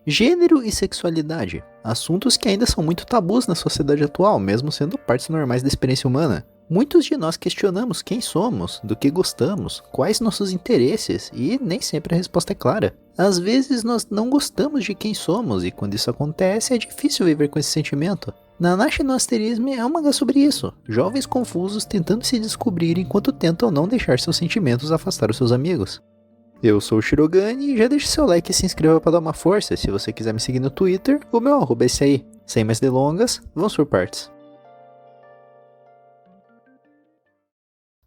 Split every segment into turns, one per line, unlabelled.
Gênero e sexualidade, assuntos que ainda são muito tabus na sociedade atual, mesmo sendo partes normais da experiência humana. Muitos de nós questionamos quem somos, do que gostamos, quais nossos interesses, e nem sempre a resposta é clara. Às vezes nós não gostamos de quem somos, e quando isso acontece é difícil viver com esse sentimento. Nanashi no Asterisme é um mangá sobre isso, jovens confusos tentando se descobrir enquanto tentam não deixar seus sentimentos afastar os seus amigos. Eu sou o Shirogane e já deixe seu like e se inscreva para dar uma força. Se você quiser me seguir no Twitter, o meu arroba é esse aí. Sem mais delongas, vamos por partes.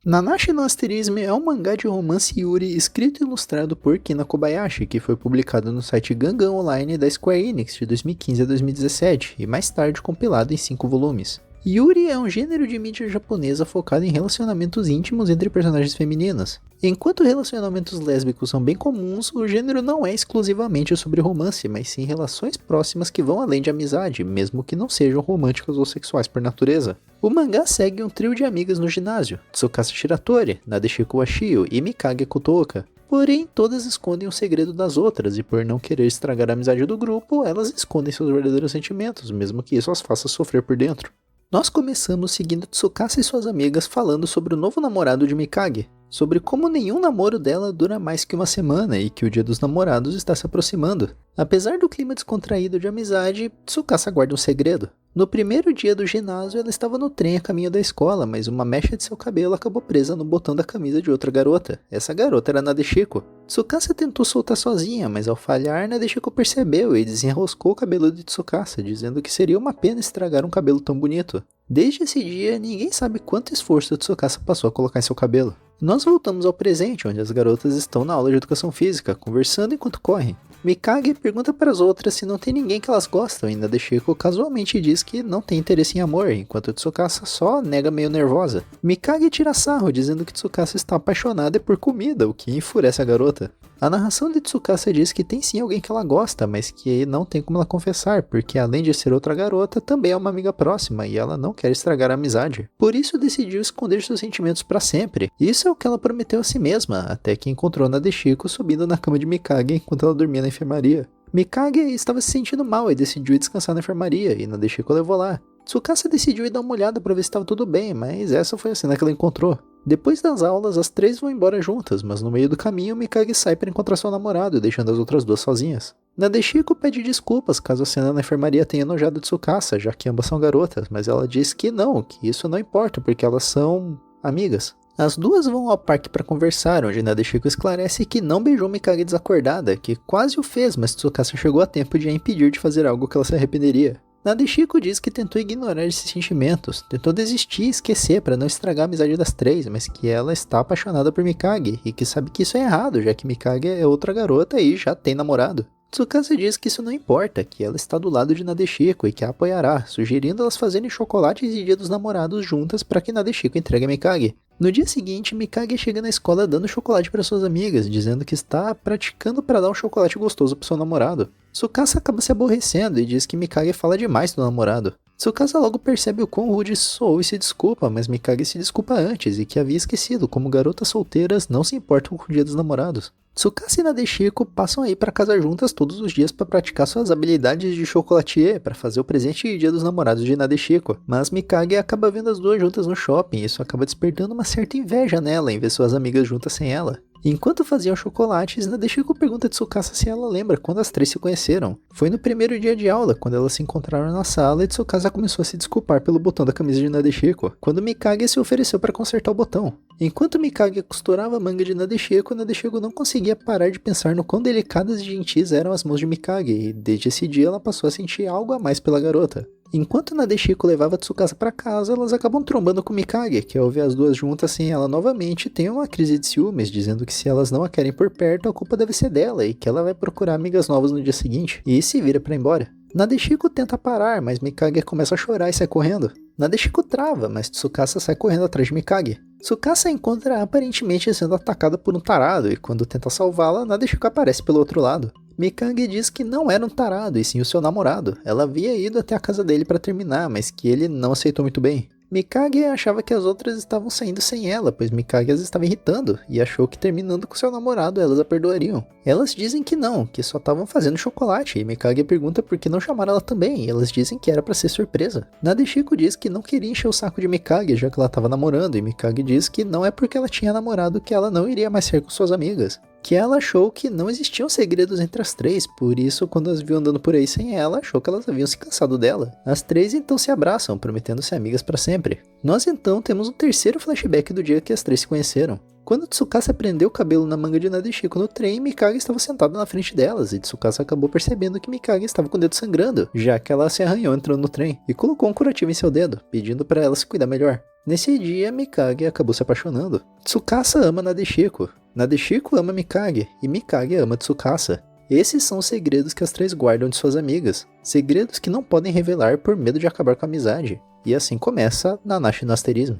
Nanashi no Asterisme é um mangá de romance yuri escrito e ilustrado por Kina Kobayashi, que foi publicado no site Gangan Online da Square Enix de 2015 a 2017 e mais tarde compilado em 5 volumes. Yuri é um gênero de mídia japonesa focado em relacionamentos íntimos entre personagens femininos. Enquanto relacionamentos lésbicos são bem comuns, o gênero não é exclusivamente sobre romance, mas sim relações próximas que vão além de amizade, mesmo que não sejam românticas ou sexuais por natureza. O mangá segue um trio de amigas no ginásio, Tsukasa Shiratori, Nadeshiko Washio e Mikage Kotooka. Porém, todas escondem o segredo das outras, e por não querer estragar a amizade do grupo, elas escondem seus verdadeiros sentimentos, mesmo que isso as faça sofrer por dentro. Nós começamos seguindo Tsukasa e suas amigas falando sobre o novo namorado de Mikage, sobre como nenhum namoro dela dura mais que uma semana e que o dia dos namorados está se aproximando. Apesar do clima descontraído de amizade, Tsukasa guarda um segredo. No primeiro dia do ginásio, ela estava no trem a caminho da escola, mas uma mecha de seu cabelo acabou presa no botão da camisa de outra garota. Essa garota era Nadeshiko. Tsukasa tentou soltar sozinha, mas ao falhar, Nadeshiko percebeu e desenroscou o cabelo de Tsukasa, dizendo que seria uma pena estragar um cabelo tão bonito. Desde esse dia, ninguém sabe quanto esforço Tsukasa passou a colocar em seu cabelo. Nós voltamos ao presente, onde as garotas estão na aula de educação física, conversando enquanto correm. Mikage pergunta para as outras se não tem ninguém que elas gostam, e Nadeshiko casualmente diz que não tem interesse em amor, enquanto Tsukasa só nega meio nervosa. Mikage tira sarro, dizendo que Tsukasa está apaixonada por comida, o que enfurece a garota. A narração de Tsukasa diz que tem sim alguém que ela gosta, mas que não tem como ela confessar, porque além de ser outra garota, também é uma amiga próxima e ela não quer estragar a amizade. Por isso decidiu esconder seus sentimentos para sempre. Isso é o que ela prometeu a si mesma, até que encontrou Nadeshiko subindo na cama de Mikage enquanto ela dormia na enfermaria. Mikage estava se sentindo mal e decidiu ir descansar na enfermaria, e Nadeshiko levou lá. Tsukasa decidiu ir dar uma olhada para ver se estava tudo bem, mas essa foi a cena que ela encontrou. Depois das aulas, as três vão embora juntas, mas no meio do caminho, Mikage sai para encontrar seu namorado, deixando as outras duas sozinhas. Nadeshiko pede desculpas caso a cena na enfermaria tenha enojado Tsukasa, já que ambas são garotas, mas ela diz que não, que isso não importa, porque elas são amigas. As duas vão ao parque para conversar, onde Nadeshiko esclarece que não beijou Mikage desacordada, que quase o fez, mas Tsukasa chegou a tempo de a impedir de fazer algo que ela se arrependeria. Nadeshiko diz que tentou ignorar esses sentimentos, tentou desistir e esquecer para não estragar a amizade das três, mas que ela está apaixonada por Mikage e que sabe que isso é errado, já que Mikage é outra garota e já tem namorado. Tsukasa diz que isso não importa, que ela está do lado de Nadeshiko e que a apoiará, sugerindo elas fazerem chocolates de Dia dos Namorados juntas para que Nadeshiko entregue a Mikage. No dia seguinte, Mikage chega na escola dando chocolate para suas amigas, dizendo que está praticando para dar um chocolate gostoso para seu namorado. Tsukasa acaba se aborrecendo e diz que Mikage fala demais do namorado. Tsukasa logo percebe o quão rude soou e se desculpa, mas Mikage se desculpa antes e que havia esquecido como garotas solteiras não se importam com o Dia dos Namorados. Tsukasa e Nadeshiko passam a ir para casa juntas todos os dias para praticar suas habilidades de chocolatier para fazer o presente de Dia dos Namorados de Nadeshiko, mas Mikage acaba vendo as duas juntas no shopping e isso acaba despertando uma certa inveja nela em ver suas amigas juntas sem ela. Enquanto faziam chocolates, Nadeshiko pergunta a Tsukasa se ela lembra quando as três se conheceram. Foi no primeiro dia de aula, quando elas se encontraram na sala e Tsukasa começou a se desculpar pelo botão da camisa de Nadeshiko, quando Mikage se ofereceu para consertar o botão. Enquanto Mikage costurava a manga de Nadeshiko, Nadeshiko não conseguia parar de pensar no quão delicadas e gentis eram as mãos de Mikage, e desde esse dia ela passou a sentir algo a mais pela garota. Enquanto Nadeshiko levava Tsukasa para casa, elas acabam trombando com Mikage, que ao ver as duas juntas sem ela novamente, tem uma crise de ciúmes, dizendo que se elas não a querem por perto, a culpa deve ser dela e que ela vai procurar amigas novas no dia seguinte, e se vira para ir embora. Nadeshiko tenta parar, mas Mikage começa a chorar e sai correndo. Nadeshiko trava, mas Tsukasa sai correndo atrás de Mikage. Tsukasa encontra aparentemente sendo atacada por um tarado, e quando tenta salvá-la, Nadeshiko aparece pelo outro lado. Mikage diz que não era um tarado, e sim o seu namorado. Ela havia ido até a casa dele para terminar, mas que ele não aceitou muito bem. Mikage achava que as outras estavam saindo sem ela, pois Mikage as estava irritando, e achou que terminando com seu namorado elas a perdoariam. Elas dizem que não, que só estavam fazendo chocolate, e Mikage pergunta por que não chamaram ela também, e elas dizem que era pra ser surpresa. Nadeshiko diz que não queria encher o saco de Mikage, já que ela estava namorando, e Mikage diz que não é porque ela tinha namorado que ela não iria mais ser com suas amigas. Que ela achou que não existiam segredos entre as três, por isso quando as viu andando por aí sem ela, achou que elas haviam se cansado dela. As três então se abraçam, prometendo ser amigas para sempre. Nós então temos um terceiro flashback do dia que as três se conheceram. Quando Tsukasa prendeu o cabelo na manga de Nadeshiko no trem, Mikage estava sentada na frente delas, e Tsukasa acabou percebendo que Mikage estava com o dedo sangrando, já que ela se arranhou entrando no trem, e colocou um curativo em seu dedo, pedindo para ela se cuidar melhor. Nesse dia, Mikage acabou se apaixonando. Tsukasa ama Nadeshiko, Nadeshiko ama Mikage, e Mikage ama Tsukasa. Esses são os segredos que as três guardam de suas amigas, segredos que não podem revelar por medo de acabar com a amizade. E assim começa Nanashi no Asterismo.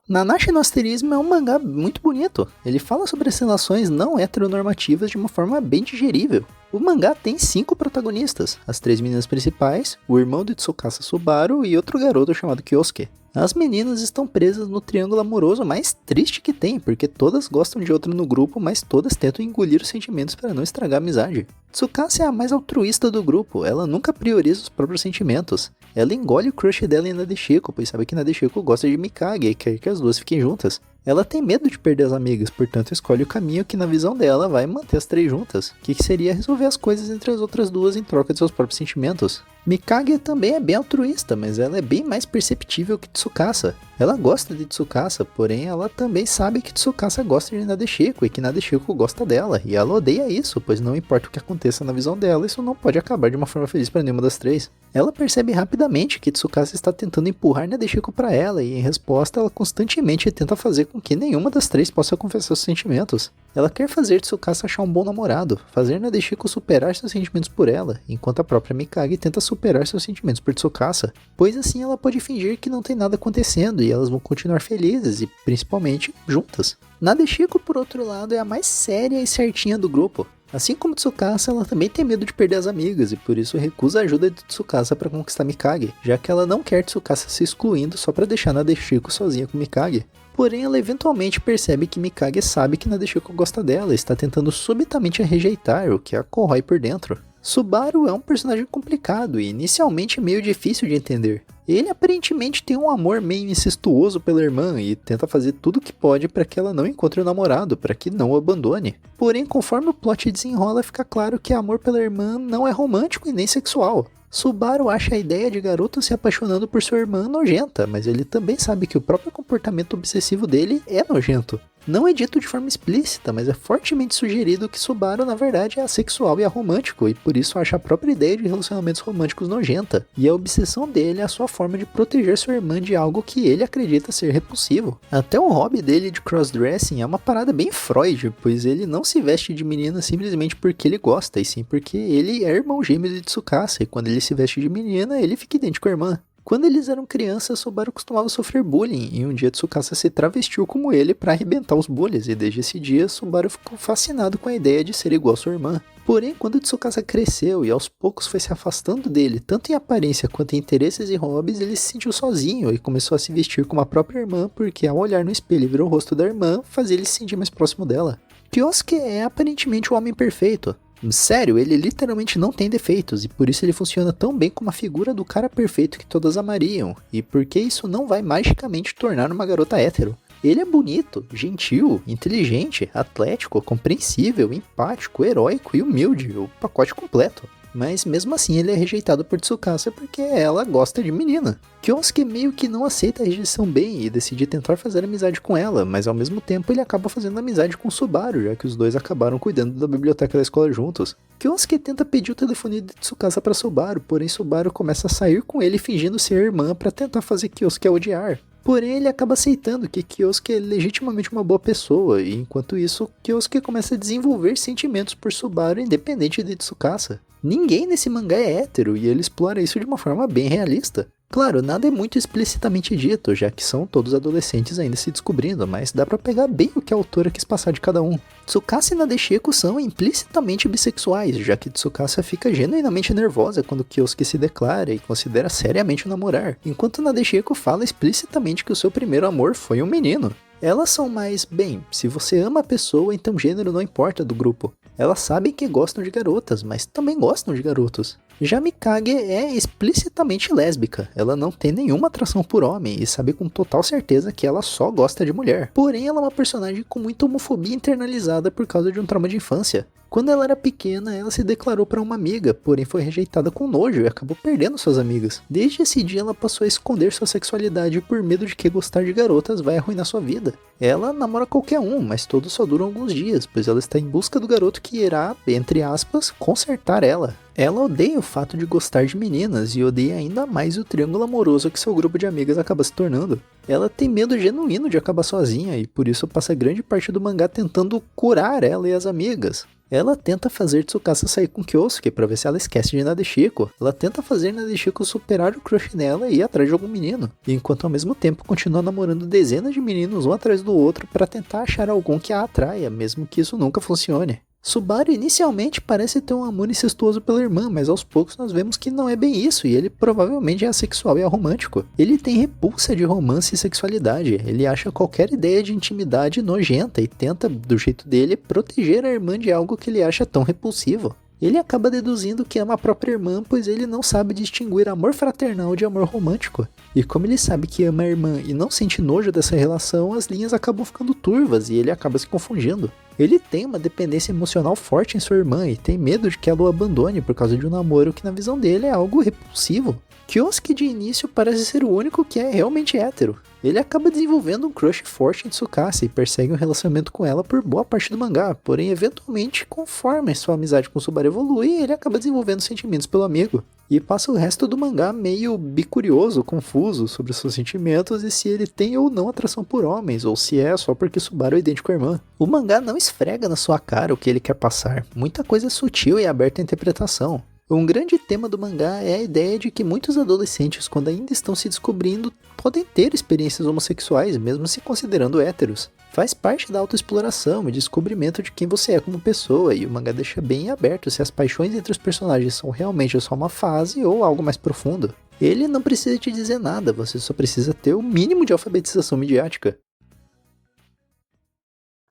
Nanashi no Asterismo é um mangá muito bonito. Ele fala sobre as relações não heteronormativas de uma forma bem digerível. O mangá tem 5 protagonistas, as 3 meninas principais, o irmão de Tsukasa Subaru e outro garoto chamado Kyosuke. As meninas estão presas no triângulo amoroso mais triste que tem, porque todas gostam de outra no grupo, mas todas tentam engolir os sentimentos para não estragar a amizade. Tsukasa é a mais altruísta do grupo, ela nunca prioriza os próprios sentimentos. Ela engole o crush dela em Nadeshiko, pois sabe que Nadeshiko gosta de Mikage e quer que as duas fiquem juntas. Ela tem medo de perder as amigas, portanto escolhe o caminho que na visão dela vai manter as 3 juntas, que seria resolver as coisas entre as outras duas em troca de seus próprios sentimentos. Mikage também é bem altruísta, mas ela é bem mais perceptível que Tsukasa. Ela gosta de Tsukasa, porém ela também sabe que Tsukasa gosta de Nadeshiko e que Nadeshiko gosta dela, e ela odeia isso, pois não importa o que aconteça na visão dela, isso não pode acabar de uma forma feliz para nenhuma das 3. Ela percebe rapidamente que Tsukasa está tentando empurrar Nadeshiko para ela, e em resposta ela constantemente tenta fazer com que nenhuma das 3 possa confessar seus sentimentos. Ela quer fazer Tsukasa achar um bom namorado, fazer Nadeshiko superar seus sentimentos por ela, enquanto a própria Mikage tenta superar seus sentimentos por Tsukasa, pois assim ela pode fingir que não tem nada acontecendo e elas vão continuar felizes e, principalmente, juntas. Nadeshiko, por outro lado, é a mais séria e certinha do grupo. Assim como Tsukasa, ela também tem medo de perder as amigas e por isso recusa a ajuda de Tsukasa para conquistar Mikage, já que ela não quer Tsukasa se excluindo só para deixar Nadeshiko sozinha com Mikage. Porém, ela eventualmente percebe que Mikage sabe que Nadeshiko gosta dela e está tentando subitamente a rejeitar, o que a corrói por dentro. Subaru é um personagem complicado e inicialmente meio difícil de entender. Ele aparentemente tem um amor meio incestuoso pela irmã e tenta fazer tudo o que pode para que ela não encontre o namorado, para que não o abandone. Porém, conforme o plot desenrola, fica claro que amor pela irmã não é romântico e nem sexual. Subaru acha a ideia de garoto se apaixonando por sua irmã nojenta, mas ele também sabe que o próprio comportamento obsessivo dele é nojento. Não é dito de forma explícita, mas é fortemente sugerido que Subaru na verdade é assexual e aromântico, e por isso acha a própria ideia de relacionamentos românticos nojenta, e a obsessão dele é a sua forma de proteger sua irmã de algo que ele acredita ser repulsivo. Até o hobby dele de crossdressing é uma parada bem Freud, pois ele não se veste de menina simplesmente porque ele gosta, e sim porque ele é irmão gêmeo de Tsukasa, e quando ele se veste de menina, ele fica idêntico à irmã. Quando eles eram crianças, Subaru costumava sofrer bullying, e um dia Tsukasa se travestiu como ele para arrebentar os bullies, e desde esse dia Subaru ficou fascinado com a ideia de ser igual a sua irmã. Porém, quando Tsukasa cresceu e aos poucos foi se afastando dele, tanto em aparência quanto em interesses e hobbies, ele se sentiu sozinho e começou a se vestir como a própria irmã, porque ao olhar no espelho e ver o rosto da irmã, fazia ele se sentir mais próximo dela. Kyosuke é aparentemente o homem perfeito. Sério, ele literalmente não tem defeitos, e por isso ele funciona tão bem como a figura do cara perfeito que todas amariam, e porque isso não vai magicamente tornar uma garota hétero. Ele é bonito, gentil, inteligente, atlético, compreensível, empático, heróico e humilde, o pacote completo. Mas mesmo assim ele é rejeitado por Tsukasa porque ela gosta de menina. Kyosuke meio que não aceita a rejeição bem e decide tentar fazer amizade com ela, mas ao mesmo tempo ele acaba fazendo amizade com Subaru, já que os dois acabaram cuidando da biblioteca da escola juntos. Kyosuke tenta pedir o telefone de Tsukasa para Subaru, porém Subaru começa a sair com ele fingindo ser irmã para tentar fazer Kyosuke odiar. Porém, ele acaba aceitando que Kyosuke é legitimamente uma boa pessoa, e enquanto isso, Kyosuke começa a desenvolver sentimentos por Subaru independente de Tsukasa. Ninguém nesse mangá é hétero, e ele explora isso de uma forma bem realista. Claro, nada é muito explicitamente dito, já que são todos adolescentes ainda se descobrindo, mas dá pra pegar bem o que a autora quis passar de cada um. Tsukasa e Nadeshiko são implicitamente bissexuais, já que Tsukasa fica genuinamente nervosa quando Kyosuke se declara e considera seriamente o namorar, enquanto Nadeshiko fala explicitamente que o seu primeiro amor foi um menino. Elas são mais, bem, se você ama a pessoa, então gênero não importa do grupo. Elas sabem que gostam de garotas, mas também gostam de garotos. Já Mikage é explicitamente lésbica, ela não tem nenhuma atração por homem e sabe com total certeza que ela só gosta de mulher. Porém, ela é uma personagem com muita homofobia internalizada por causa de um trauma de infância. Quando ela era pequena, ela se declarou para uma amiga, porém foi rejeitada com nojo e acabou perdendo suas amigas. Desde esse dia, ela passou a esconder sua sexualidade por medo de que gostar de garotas vai arruinar sua vida. Ela namora qualquer um, mas todos só duram alguns dias, pois ela está em busca do garoto que irá, entre aspas, consertar ela. Ela odeia o fato de gostar de meninas e odeia ainda mais o triângulo amoroso que seu grupo de amigas acaba se tornando. Ela tem medo genuíno de acabar sozinha e por isso passa grande parte do mangá tentando curar ela e as amigas. Ela tenta fazer Tsukasa sair com Kyosuke pra ver se ela esquece de Nadeshiko. Ela tenta fazer Nadeshiko superar o crush nela e ir atrás de algum menino, enquanto ao mesmo tempo continua namorando dezenas de meninos um atrás do outro para tentar achar algum que a atraia, mesmo que isso nunca funcione. Subaru inicialmente parece ter um amor incestuoso pela irmã, mas aos poucos nós vemos que não é bem isso, e ele provavelmente é assexual e aromântico. Ele tem repulsa de romance e sexualidade, ele acha qualquer ideia de intimidade nojenta e tenta, do jeito dele, proteger a irmã de algo que ele acha tão repulsivo. Ele acaba deduzindo que ama a própria irmã, pois ele não sabe distinguir amor fraternal de amor romântico. E como ele sabe que ama a irmã e não sente nojo dessa relação, as linhas acabam ficando turvas e ele acaba se confundindo. Ele tem uma dependência emocional forte em sua irmã e tem medo de que ela o abandone por causa de um namoro que na visão dele é algo repulsivo. Kyosuke de início parece ser o único que é realmente hétero. Ele acaba desenvolvendo um crush forte em Tsukasa e persegue um relacionamento com ela por boa parte do mangá, porém eventualmente, conforme sua amizade com Subaru evolui, ele acaba desenvolvendo sentimentos pelo amigo. E passa o resto do mangá meio bicurioso, confuso sobre seus sentimentos e se ele tem ou não atração por homens, ou se é só porque Subaru é idêntico à irmã. O mangá não esfrega na sua cara o que ele quer passar, muita coisa é sutil e aberta à interpretação. Um grande tema do mangá é a ideia de que muitos adolescentes, quando ainda estão se descobrindo, podem ter experiências homossexuais, mesmo se considerando héteros. Faz parte da autoexploração e descobrimento de quem você é como pessoa, e o mangá deixa bem aberto se as paixões entre os personagens são realmente só uma fase ou algo mais profundo. Ele não precisa te dizer nada, você só precisa ter o mínimo de alfabetização midiática.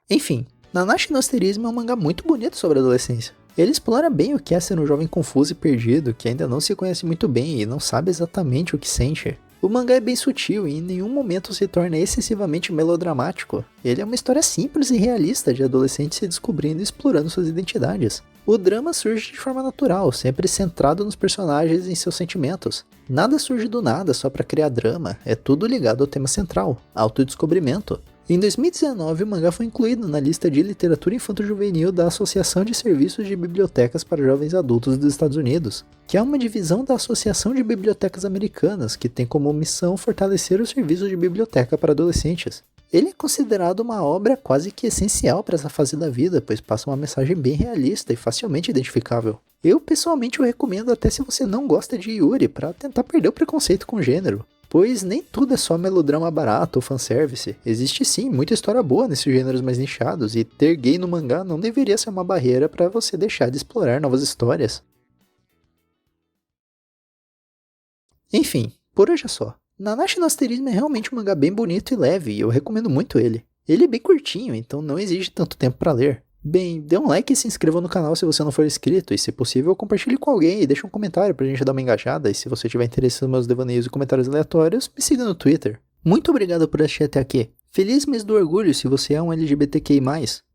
Enfim, Nanashi no Asterismo é um mangá muito bonito sobre a adolescência. Ele explora bem o que é ser um jovem confuso e perdido, que ainda não se conhece muito bem e não sabe exatamente o que sente. O mangá é bem sutil e em nenhum momento se torna excessivamente melodramático. Ele é uma história simples e realista de adolescentes se descobrindo e explorando suas identidades. O drama surge de forma natural, sempre centrado nos personagens e em seus sentimentos. Nada surge do nada só para criar drama, é tudo ligado ao tema central, autodescobrimento. Em 2019, o mangá foi incluído na lista de literatura infanto-juvenil da Associação de Serviços de Bibliotecas para Jovens Adultos dos Estados Unidos, que é uma divisão da Associação de Bibliotecas Americanas, que tem como missão fortalecer os serviços de biblioteca para adolescentes. Ele é considerado uma obra quase que essencial para essa fase da vida, pois passa uma mensagem bem realista e facilmente identificável. Eu pessoalmente o recomendo até se você não gosta de Yuri, para tentar perder o preconceito com o gênero. Pois nem tudo é só melodrama barato ou fanservice. Existe sim muita história boa nesses gêneros mais nichados, e ter gay no mangá não deveria ser uma barreira para você deixar de explorar novas histórias. Enfim, por hoje é só. Nanashi no Asterismo é realmente um mangá bem bonito e leve, e eu recomendo muito ele. Ele é bem curtinho, então não exige tanto tempo para ler. Bem, dê um like e se inscreva no canal se você não for inscrito, e se possível compartilhe com alguém e deixe um comentário pra gente dar uma engajada, e se você tiver interesse nos meus devaneios e comentários aleatórios, me siga no Twitter. Muito obrigado por assistir até aqui. Feliz mês do orgulho se você é um LGBTQI+.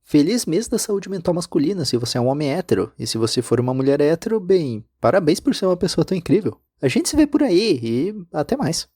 Feliz mês da saúde mental masculina se você é um homem hétero, e se você for uma mulher hétero, bem, parabéns por ser uma pessoa tão incrível. A gente se vê por aí, e até mais.